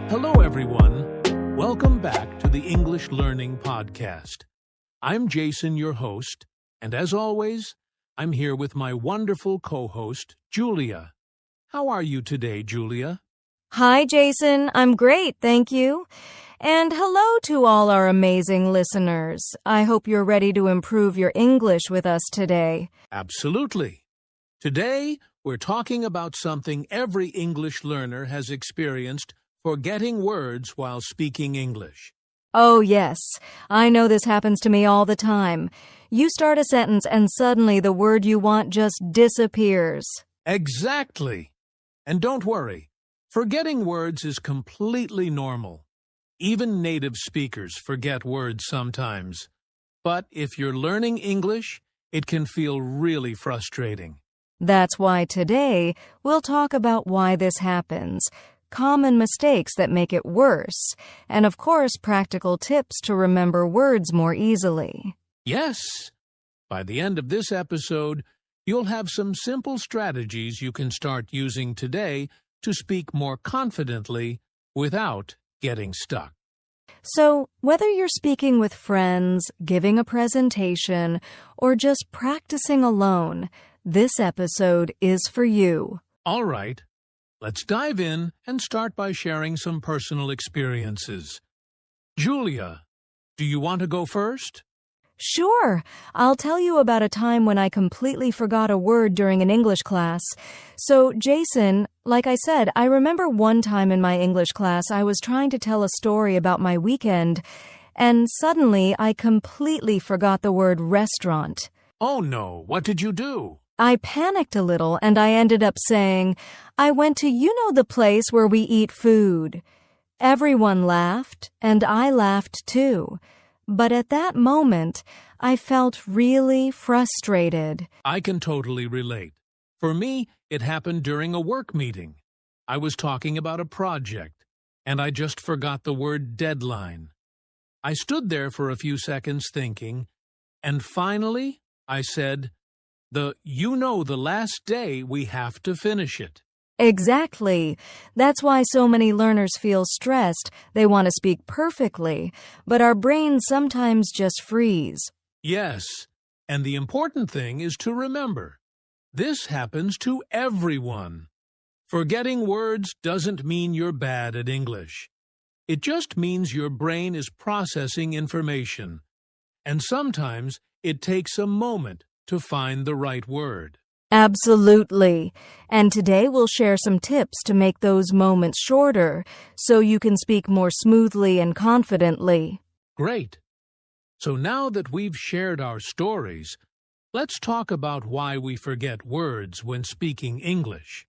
Hello, everyone. Welcome back to the English Learning Podcast. I'm Jason, your host, and as always, I'm here with my wonderful co-host, Julia. How are you today, Julia? Hi, Jason. I'm great, thank you. And hello to all our amazing listeners. I hope you're ready to improve your English with us today. Absolutely. Today, we're talking about something every English learner has experienced: forgetting words while speaking English. Oh, yes. I know this happens to me all the time. You start a sentence and suddenly the word you want just disappears. Exactly. And don't worry, forgetting words is completely normal. Even native speakers forget words sometimes. But if you're learning English, it can feel really frustrating. That's why today we'll talk about why this happens, common mistakes that make it worse, and of course practical tips to remember words more easily. Yes. By the end of this episode, you'll have some simple strategies you can start using today to speak more confidently without getting stuck. So, whether you're speaking with friends, giving a presentation, or just practicing alone, this episode is for you. All right, let's dive in and start by sharing some personal experiences. Julia, do you want to go first? Sure, I'll tell you about a time when I completely forgot a word during an English class. So, Jason, like I said, I remember one time in my English class I was trying to tell a story about my weekend, and suddenly I completely forgot the word restaurant. Oh no, what did you do? I panicked a little and I ended up saying, I went to the place where we eat food. Everyone laughed, and I laughed too. But at that moment, I felt really frustrated. I can totally relate. For me, it happened during a work meeting. I was talking about a project, and I just forgot the word deadline. I stood there for a few seconds thinking, and finally, I said, the last day we have to finish it. Exactly. That's why so many learners feel stressed. They want to speak perfectly, but our brains sometimes just freeze. Yes, and the important thing is to remember, this happens to everyone. Forgetting words doesn't mean you're bad at English. It just means your brain is processing information, and sometimes it takes a moment to find the right word. Absolutely. And today we'll share some tips to make those moments shorter so you can speak more smoothly and confidently. Great. So now that we've shared our stories, let's talk about why we forget words when speaking English.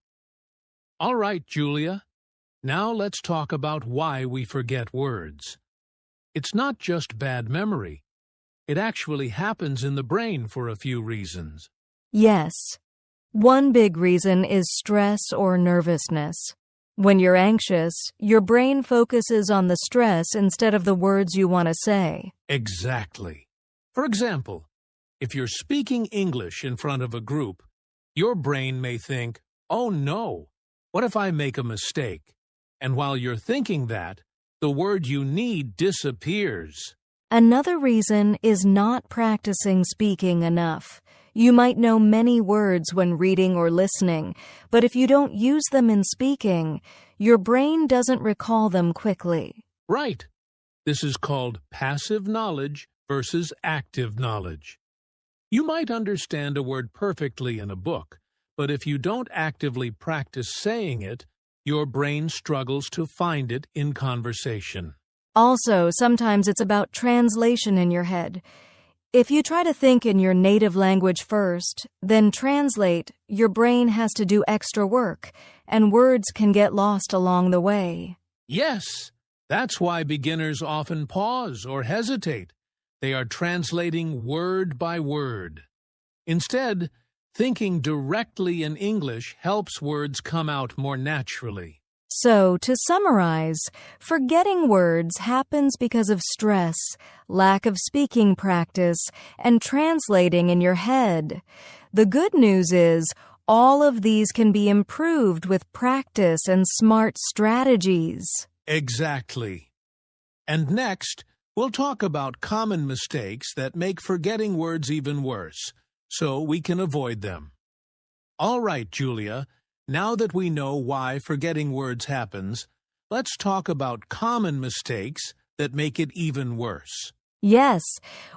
All right, Julia. Now let's talk about why we forget words. It's not just bad memory. It actually happens in the brain for a few reasons. Yes. One big reason is stress or nervousness. When you're anxious, your brain focuses on the stress instead of the words you want to say. Exactly. For example, if you're speaking English in front of a group, your brain may think, oh no, what if I make a mistake? And while you're thinking that, the word you need disappears. Another reason is not practicing speaking enough. You might know many words when reading or listening, but if you don't use them in speaking, your brain doesn't recall them quickly. Right. This is called passive knowledge versus active knowledge. You might understand a word perfectly in a book, but if you don't actively practice saying it, your brain struggles to find it in conversation. Also, sometimes it's about translation in your head. If you try to think in your native language first, then translate, your brain has to do extra work, and words can get lost along the way. Yes, that's why beginners often pause or hesitate. They are translating word by word. Instead, thinking directly in English helps words come out more naturally. So, to summarize, forgetting words happens because of stress, lack of speaking practice, and translating in your head. The good news is, all of these can be improved with practice and smart strategies. Exactly. And next, we'll talk about common mistakes that make forgetting words even worse, so we can avoid them. All right, Julia, now that we know why forgetting words happens, let's talk about common mistakes that make it even worse. Yes,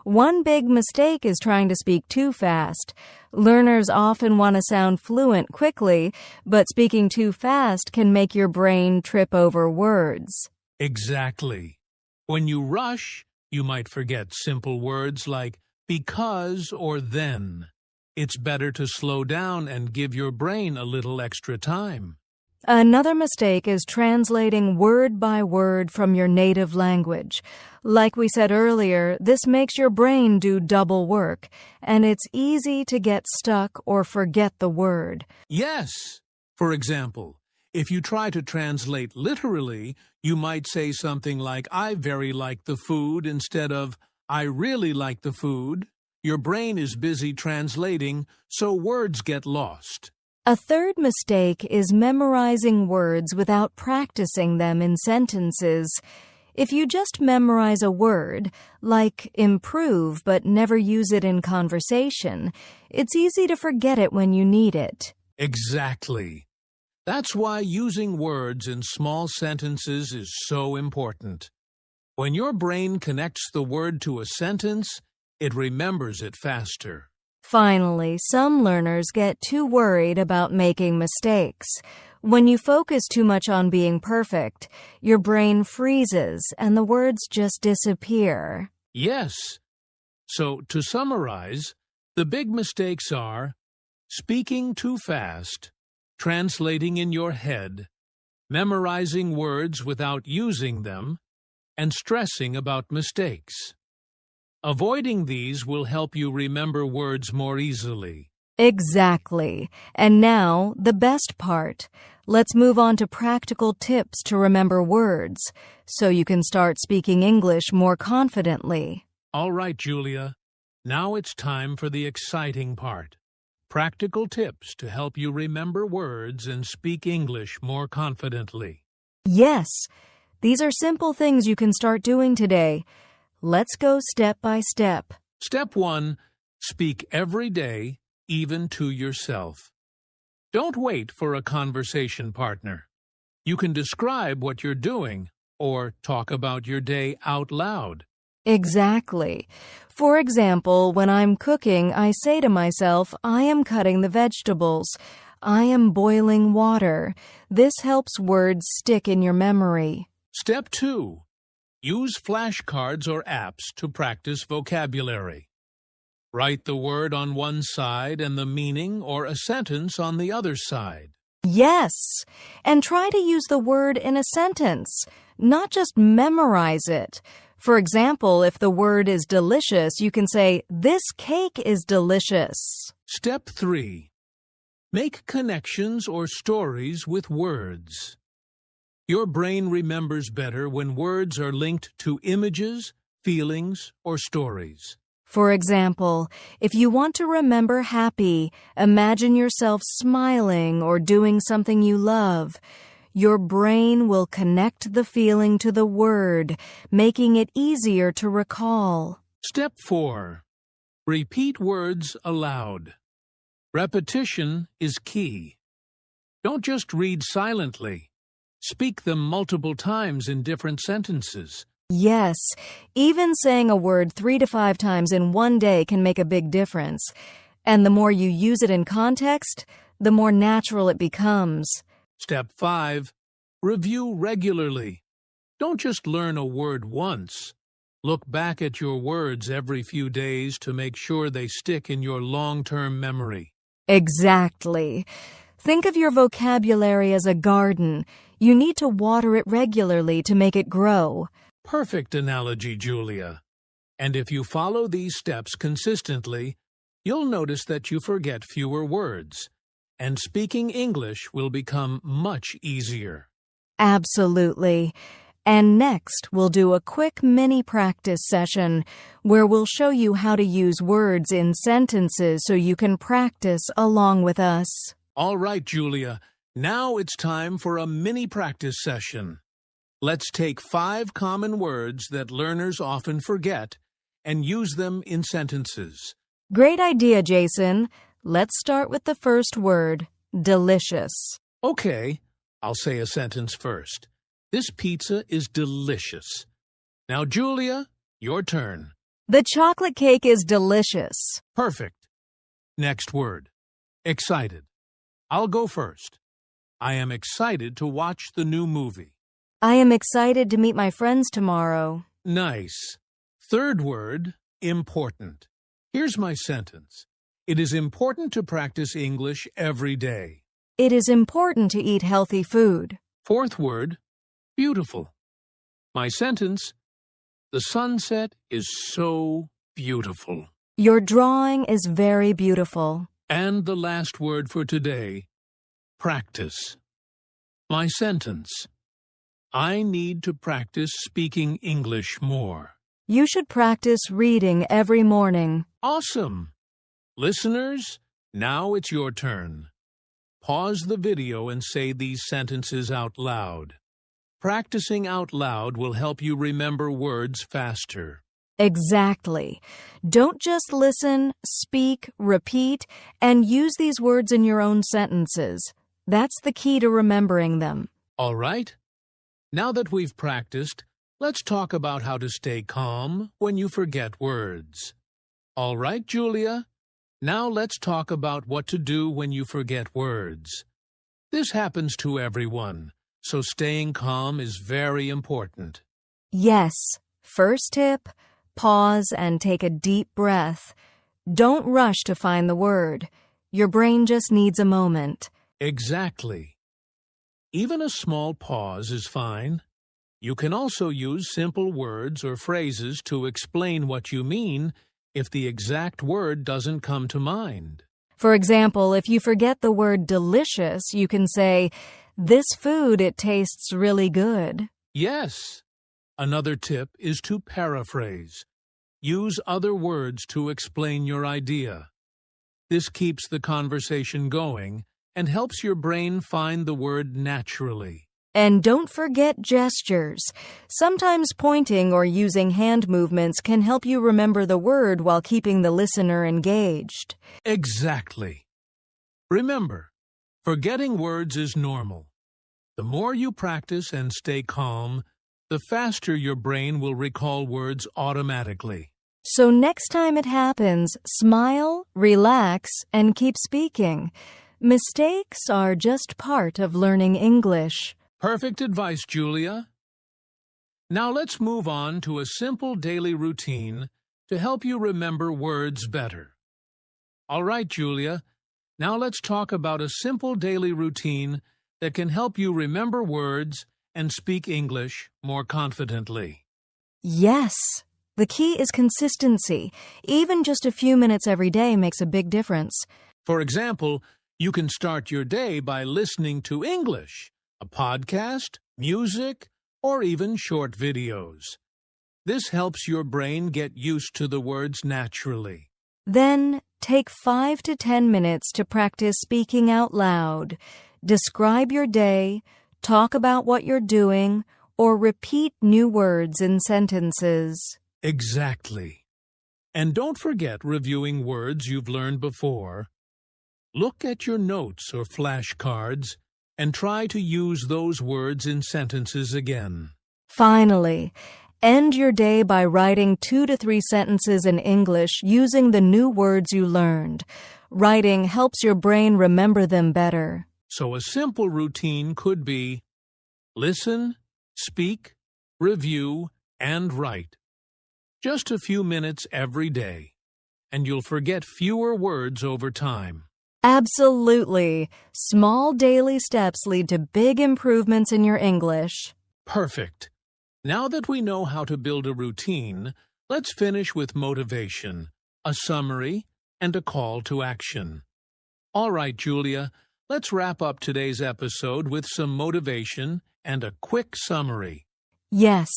one big mistake is trying to speak too fast. Learners often want to sound fluent quickly, but speaking too fast can make your brain trip over words. Exactly. When you rush, you might forget simple words like because or then. It's better to slow down and give your brain a little extra time. Another mistake is translating word by word from your native language. Like we said earlier, this makes your brain do double work, and it's easy to get stuck or forget the word. Yes. For example, if you try to translate literally, you might say something like, I very like the food, instead of, I really like the food. Your brain is busy translating, so words get lost. A third mistake is memorizing words without practicing them in sentences. If you just memorize a word, like improve, but never use it in conversation, it's easy to forget it when you need it. Exactly. That's why using words in small sentences is so important. When your brain connects the word to a sentence, it remembers it faster. Finally, some learners get too worried about making mistakes. When you focus too much on being perfect, your brain freezes and the words just disappear. Yes. So, to summarize, the big mistakes are speaking too fast, translating in your head, memorizing words without using them, and stressing about mistakes. Avoiding these will help you remember words more easily. Exactly. And now, the best part. Let's move on to practical tips to remember words, so you can start speaking English more confidently. All right, Julia. Now it's time for the exciting part. Practical tips to help you remember words and speak English more confidently. Yes, these are simple things you can start doing today. Let's go step by step. Step 1. Speak every day, even to yourself. Don't wait for a conversation partner. You can describe what you're doing or talk about your day out loud. Exactly. For example, when I'm cooking, I say to myself, I am cutting the vegetables. I am boiling water. This helps words stick in your memory. Step 2. Use flashcards or apps to practice vocabulary. Write the word on one side and the meaning or a sentence on the other side. Yes, and try to use the word in a sentence, not just memorize it. For example, if the word is delicious, you can say, this cake is delicious. Step 3. Make connections or stories with words. Your brain remembers better when words are linked to images, feelings, or stories. For example, if you want to remember happy, imagine yourself smiling or doing something you love. Your brain will connect the feeling to the word, making it easier to recall. Step 4. Repeat words aloud. Repetition is key. Don't just read silently. Speak them multiple times in different sentences. Yes, even saying a word 3 to 5 times in one day can make a big difference. And the more you use it in context, the more natural it becomes. Step 5. Review regularly. Don't just learn a word once. Look back at your words every few days to make sure they stick in your long-term memory. Exactly. Think of your vocabulary as a garden. You need to water it regularly to make it grow. Perfect analogy, Julia. And if you follow these steps consistently, you'll notice that you forget fewer words, and speaking English will become much easier. Absolutely. And next, we'll do a quick mini practice session where we'll show you how to use words in sentences so you can practice along with us. All right, Julia. Now it's time for a mini practice session. Let's take 5 common words that learners often forget and use them in sentences. Great idea, Jason. Let's start with the first word, delicious. Okay, I'll say a sentence first. This pizza is delicious. Now, Julia, your turn. The chocolate cake is delicious. Perfect. Next word, excited. I'll go first. I am excited to watch the new movie. I am excited to meet my friends tomorrow. Nice. Third word, important. Here's my sentence. It is important to practice English every day. It is important to eat healthy food. Fourth word, beautiful. My sentence, the sunset is so beautiful. Your drawing is very beautiful. And the last word for today, practice. My sentence, I need to practice speaking English more. You should practice reading every morning. Awesome! Listeners, now it's your turn. Pause the video and say these sentences out loud. Practicing out loud will help you remember words faster. Exactly. Don't just listen, speak, repeat, and use these words in your own sentences. That's the key to remembering them. All right? Now that we've practiced, let's talk about how to stay calm when you forget words. All right, Julia? Now let's talk about what to do when you forget words. This happens to everyone, so staying calm is very important. Yes. First tip, pause and take a deep breath. Don't rush to find the word. Your brain just needs a moment. Exactly. Even a small pause is fine. You can also use simple words or phrases to explain what you mean if the exact word doesn't come to mind. For example, if you forget the word delicious, you can say, "This food, it tastes really good." Yes. Another tip is to paraphrase. Use other words to explain your idea. This keeps the conversation going and helps your brain find the word naturally. And don't forget gestures. Sometimes pointing or using hand movements can help you remember the word while keeping the listener engaged. Exactly. Remember, forgetting words is normal. The more you practice and stay calm, the faster your brain will recall words automatically. So next time it happens, smile, relax, and keep speaking. Mistakes are just part of learning English. Perfect advice, Julia. Now let's move on to a simple daily routine to help you remember words better. All right, Julia, now let's talk about a simple daily routine that can help you remember words and speak English more confidently. Yes. The key is consistency. Even just a few minutes every day makes a big difference. For example, you can start your day by listening to English, a podcast, music, or even short videos. This helps your brain get used to the words naturally. Then, take 5 to 10 minutes to practice speaking out loud. Describe your day, talk about what you're doing, or repeat new words in sentences. Exactly. And don't forget reviewing words you've learned before. Look at your notes or flashcards and try to use those words in sentences again. Finally, end your day by writing 2 to 3 sentences in English using the new words you learned. Writing helps your brain remember them better. So a simple routine could be listen, speak, review, and write. Just a few minutes every day, and you'll forget fewer words over time. Absolutely. Small daily steps lead to big improvements in your English. Perfect. Now that we know how to build a routine, let's finish with motivation, a summary, and a call to action. All right, Julia, let's wrap up today's episode with some motivation and a quick summary. Yes,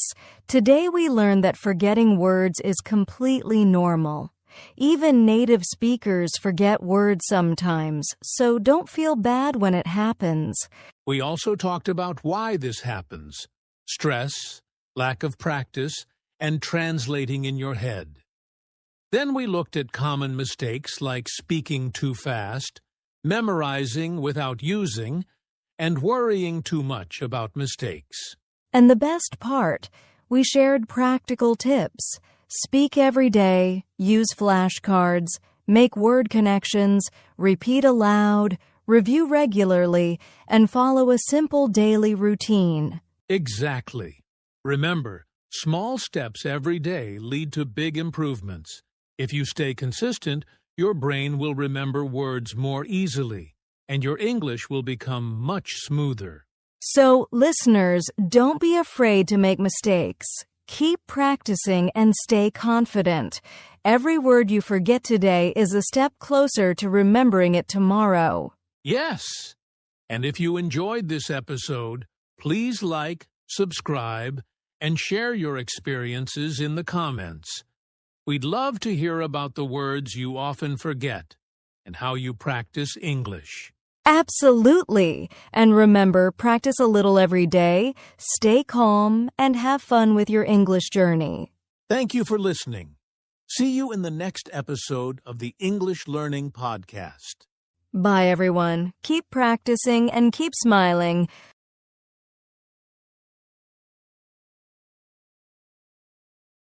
today we learned that forgetting words is completely normal. Even native speakers forget words sometimes, so don't feel bad when it happens. We also talked about why this happens. stress, lack of practice, and translating in your head. Then we looked at common mistakes like speaking too fast, memorizing without using, and worrying too much about mistakes. And the best part, we shared practical tips. Speak every day, use flashcards, make word connections, repeat aloud, review regularly, and follow a simple daily routine. Exactly. Remember, small steps every day lead to big improvements. If you stay consistent, your brain will remember words more easily, and your English will become much smoother. So, listeners, don't be afraid to make mistakes. Keep practicing and stay confident. Every word you forget today is a step closer to remembering it tomorrow. Yes! And if you enjoyed this episode, please like, subscribe, and share your experiences in the comments. We'd love to hear about the words you often forget and how you practice English. Absolutely. And remember, practice a little every day, stay calm, and have fun with your English journey. Thank you for listening. See you in the next episode of the English Learning Podcast. Bye, everyone. Keep practicing and keep smiling.